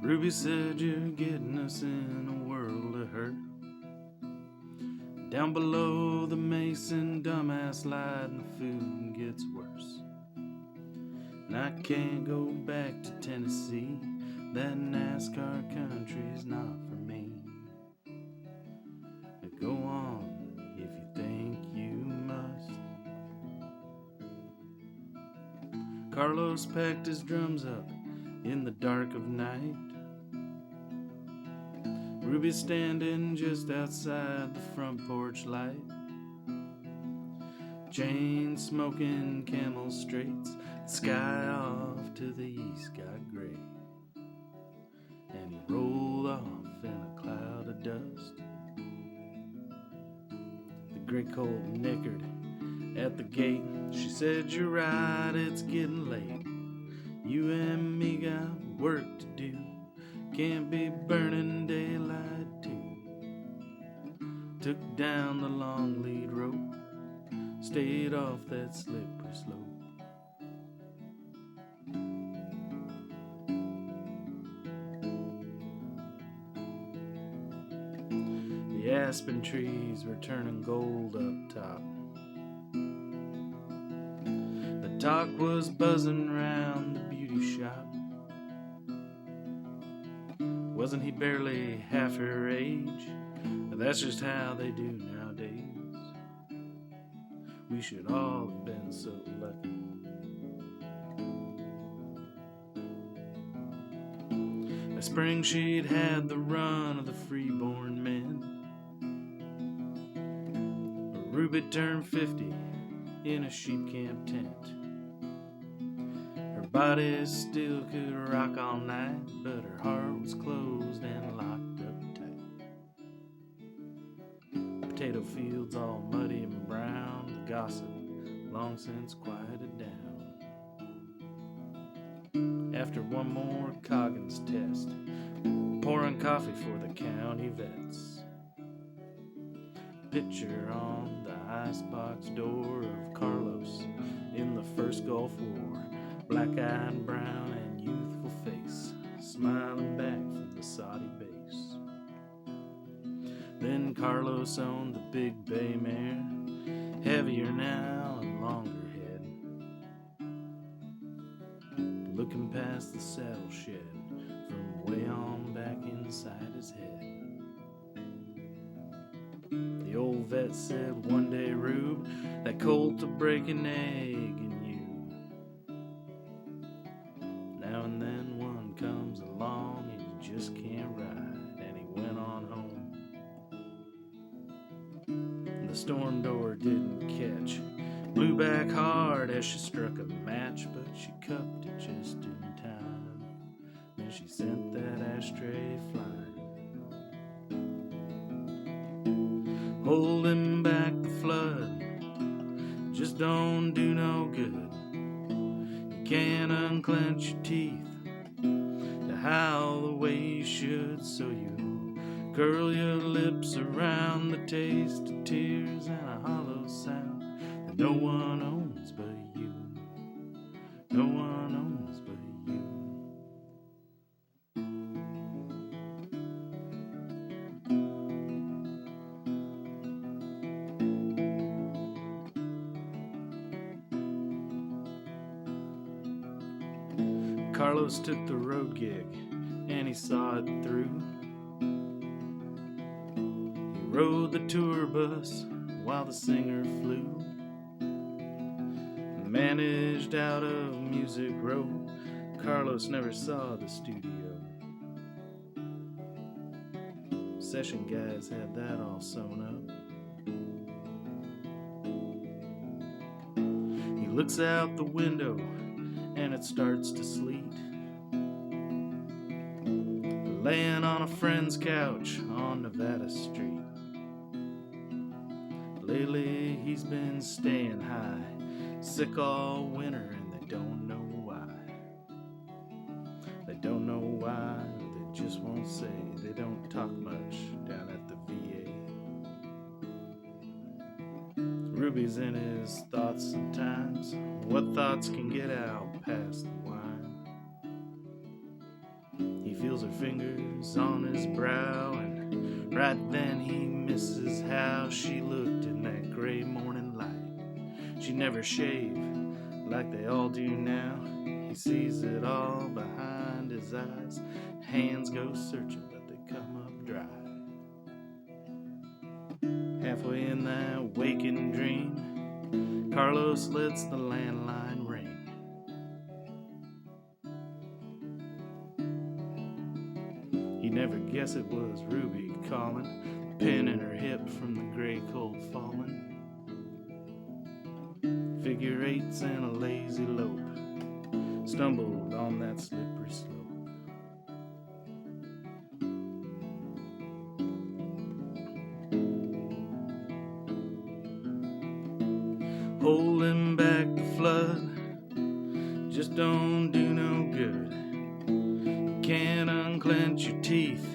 Ruby said you're getting us in a world of hurt. Down below the Mason, dumbass lied and the food gets worse. And I can't go back to Tennessee. That NASCAR country's not for me. Go on if you think you must. Carlos packed his drums up in the dark of night. Ruby standing just outside the front porch light. Chain smoking Camel Straits. The sky off to the east got gray, and he rolled off in a cloud of dust. The gray colt nickered at the gate. She said, "You're right, it's getting late. You and me got work to do. Can't be burning daylight too." Took down the long lead rope, stayed off that slippery slope. The aspen trees were turning gold up top. The talk was buzzing round the beauty shop. Wasn't he barely half her age? That's just how they do nowadays. We should all have been so lucky. By spring she'd had the run of the freeborn men. Ruby turned 50 in a sheep camp tent. Her body still could rock all night, but her heart was closed and locked up tight. Potato fields all muddy and brown, the gossip long since quieted down. After one more Coggins test, pouring coffee for the county vets. Picture on the icebox door of Carlos in the first Gulf War. Black-eyed, brown, and youthful face, smiling back from the Saudi base. Then Carlos owned the big bay mare, heavier now and longer head. Looking past the saddle shed from way on back inside his head. The old vet said, "One day, Rube, that colt'll break an egg in you. Now and then one comes along and you just can't ride," and he went on home. The storm door didn't catch, blew back hard as she struck a match, but she cupped it just in time. Then she sent that ashtray flying. Holding back the flood just don't do no good. You can't unclench your teeth to howl the way you should, so you curl your lips around the taste of tears and a hollow sound that no one owns but you. No one owns but you. Carlos took the road gig and he saw it through. He rode the tour bus while the singer flew. Managed out of Music Row, Carlos never saw the studio. Session guys had that all sewn up. He looks out the window and it starts to sleet. Laying on a friend's couch on Nevada Street. Lately he's been staying high, sick all winter, and they don't know why. They don't know why, they just won't say. They don't talk much down at the VA. Ruby's in his thoughts sometimes. What thoughts can get out past the wine? He feels feels her fingers on his brow, and right then he misses how she looked in that gray morning light. She never shaved like they all do now. He sees it all behind his eyes. Hands go searching, but they come up dry. Halfway in that waking dream, Carlos lets the landline ring. He'd never guess it was Ruby calling, pin in her hip from the gray cold falling. Figure eights and a lazy lope stumbled on that slippery slope. Holding back the flood just don't do no good. You can't unclench your teeth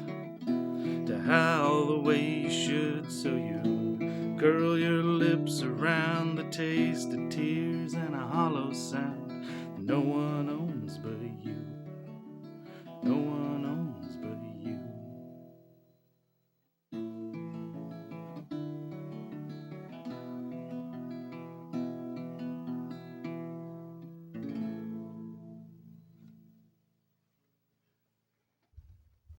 to howl the way you should, so you curl your lips around the taste of tears and a hollow sound no one